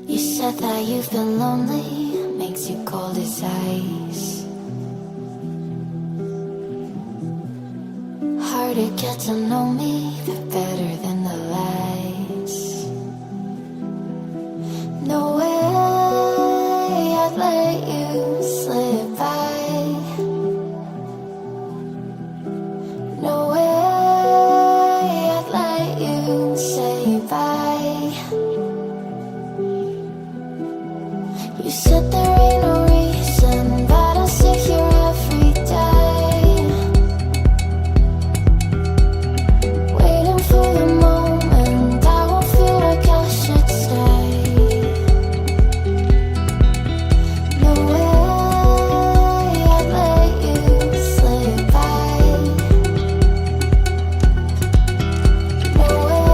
You said that you've been lonely, makes you cold as ice. Hard to get to know me, but better than the lies. No way I'd let you slip by. No way I'd let you say bye. You said there ain't no reason, but I'll sit here every day, waiting for the moment I won't feel like I should stay. No way I'd let you slip by. No way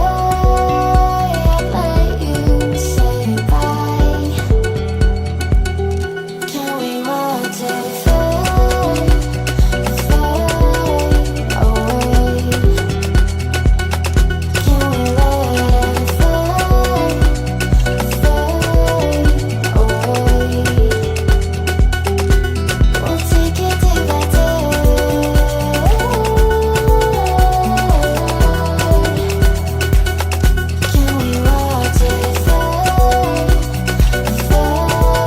I'd let you say bye. Can we watch it fade, fade away? Can we let it fade, fade away? We'll take it day by day. Can we watch it fade, fade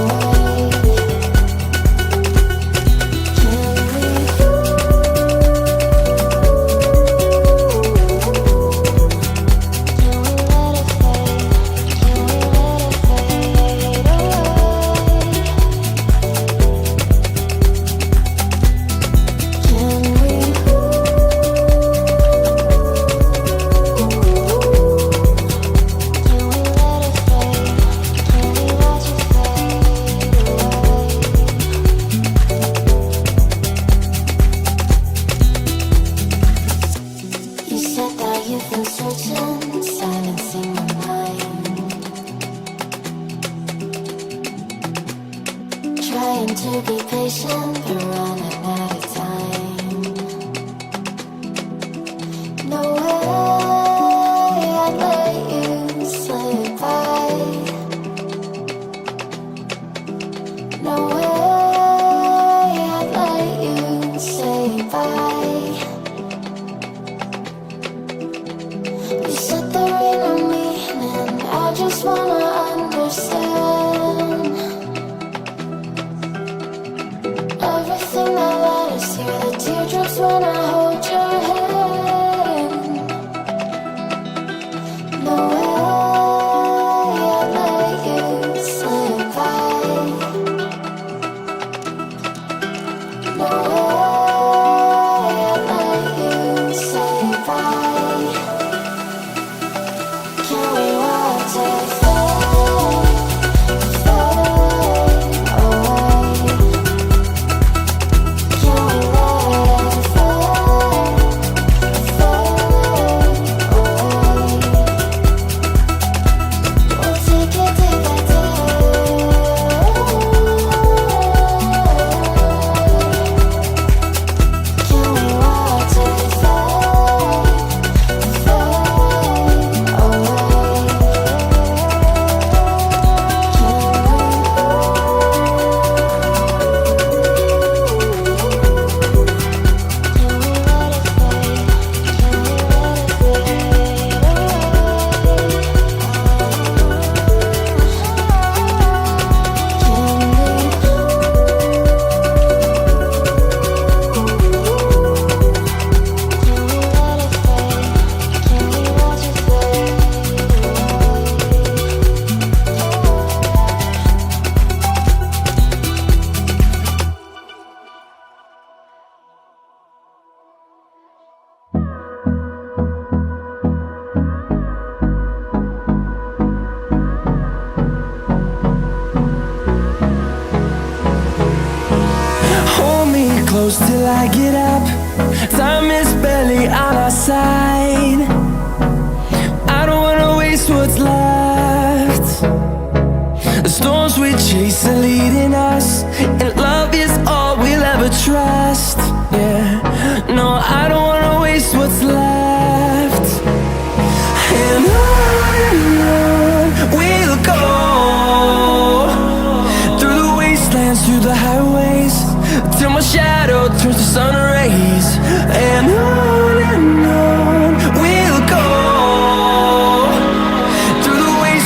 away? You said that you've been searching, silencing my mind, trying to be patient, but running out of time. No way I'd let you slip by. No way I'd let you say bye. You said there ain't no meaning, I just wanna understand everything that led us here, the teardrops when I hold your hand. No way I'd let you slip by. No way I'd let you say bye. Can we watch it fade, fade away? Can we let it fade, fade away? We'll take it day by day. Can we watch it fade, fade away? Hold me close till I get up. Time is barely on our side. I don't wanna waste what's left. The storms we chase are leading us, and love is all we'll ever trust. Yeah, no, I don't wanna waste what's left. And on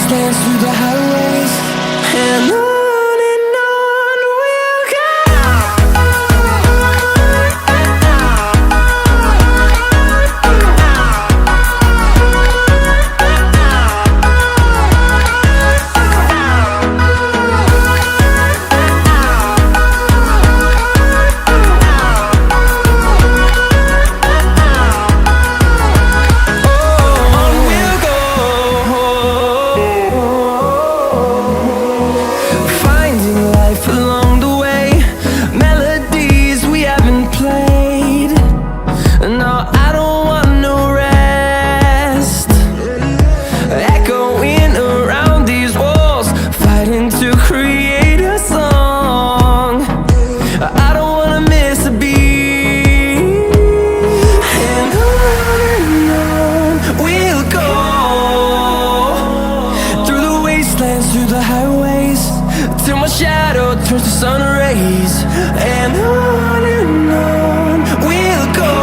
wastelands, through the highways, and on we'll go. Through the highways, till my shadow turns to sun rays, and on we'll go.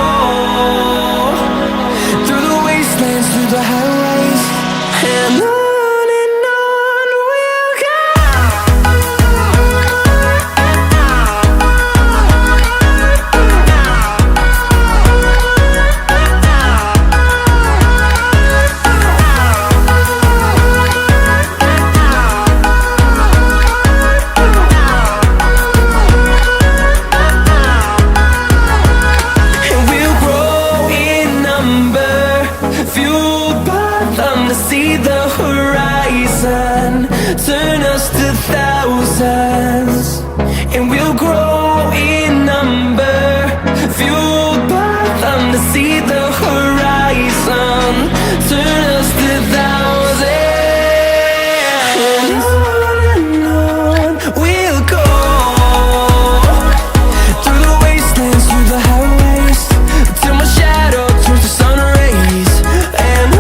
Through the wastelands, through the highways, and on we'll go. See the horizon turn us to thousands, and we'll grow in number, fueled by them to see the horizon turn us to thousands, and on we'll go. Through the wastelands, through the highways, till my shadow turns to sun rays, and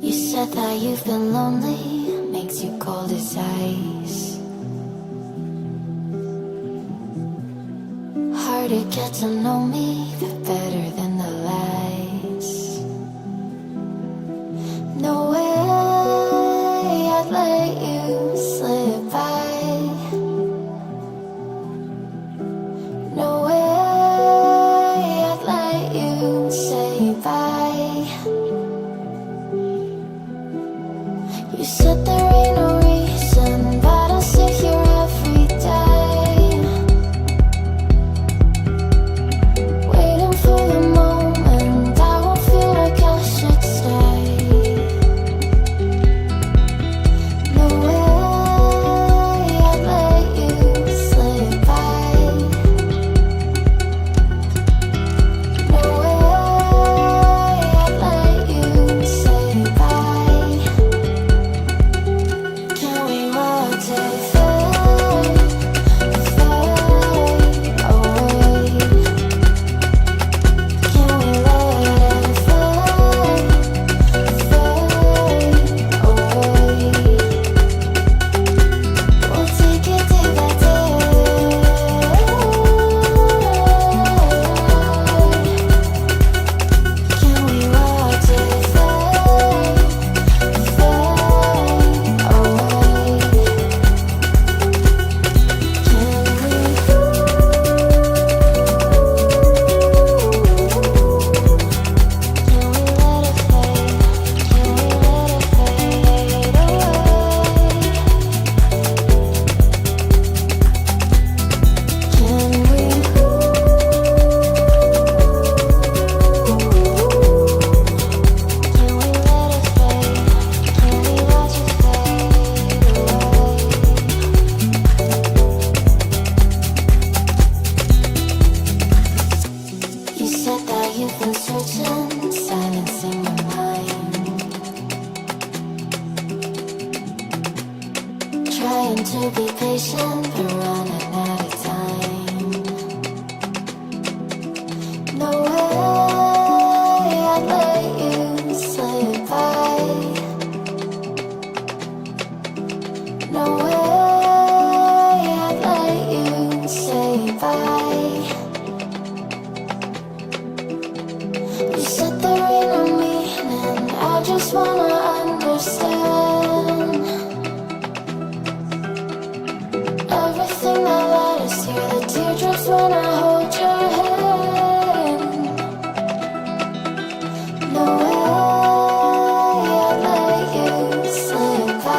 You said that you've been lonely, makes you cold as ice. Hard to get to know me, but better than the lies. No way I'd let you slip by. No way I'd let you say bye. You said there ain't no reason, but I'll sit here every day, waiting for the moment I won't feel like I should stay. No way I'd let you slip by. No way I'd let you say bye. Can we watch it fade, fade away? Can we let it fade, fade away? We'll take it day by day. Can we watch it fade, fade away? You said that you've been searching, silencing your mind, trying to be patient, but running out of time. No way I'd let you slip by. No way I'd let you say bye. You said there ain't no meaning, I just wanna understand. Everything that led us here, the teardrops when I hold your hand. No way I'd let you slip by.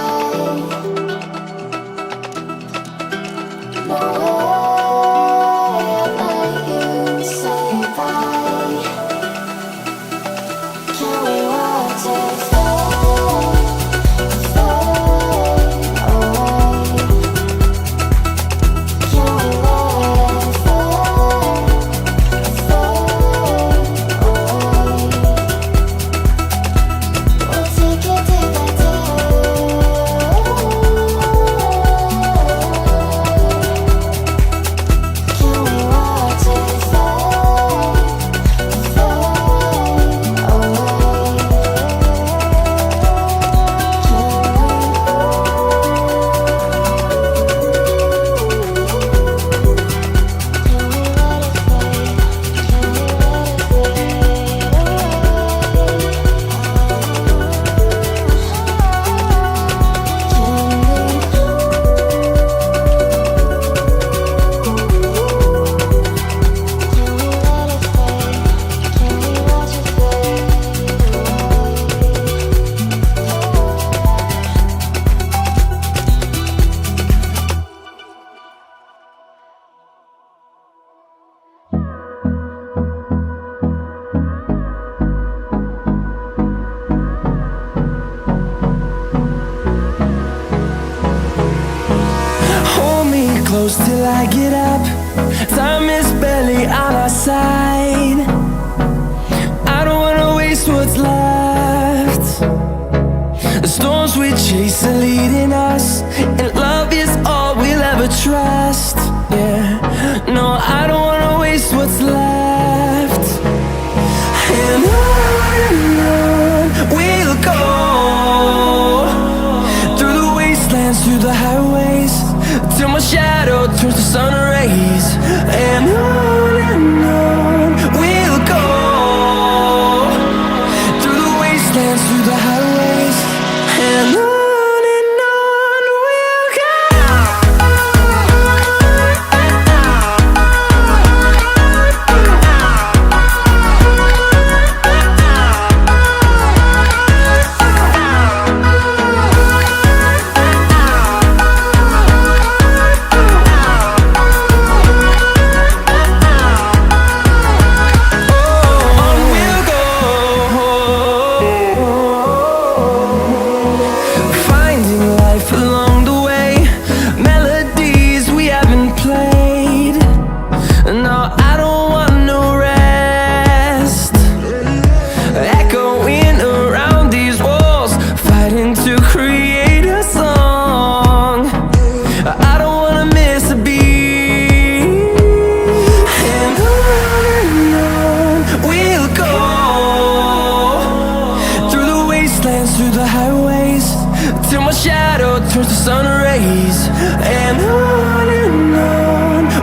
No way I'd let you say bye. Can we watch it fade, fade away? Can we let it fade, fade away? We'll take it day by day. Can we watch it fade, fade away? Hold me close till I get up. Time is barely on our side. I don't wanna waste what's left. The storms we chase are leading us, and love is all we'll ever trust. Yeah, no, I don't wanna waste what's left. And on we'll go, through the wastelands, through the highways, till my shadow turns to sun rays. And on we'll go, through the wastelands, through the highways, and on we'll go. Through the highways, till my shadow turns to sun rays. And on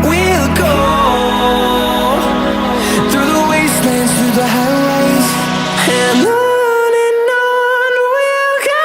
we'll go, through the wastelands, through the highways, and on we'll go.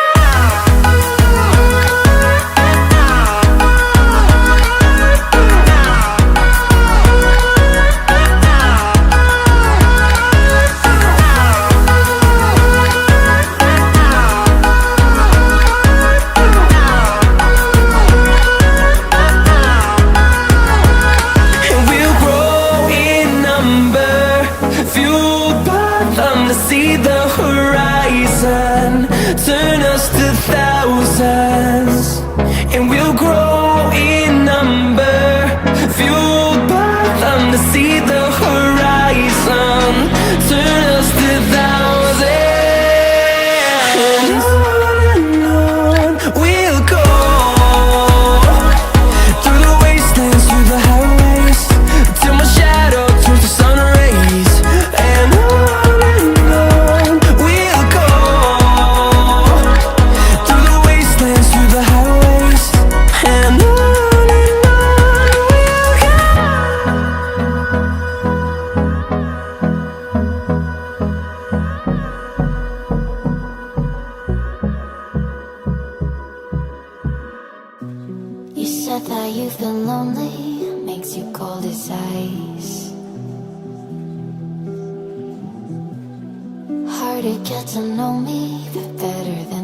to get to know me better than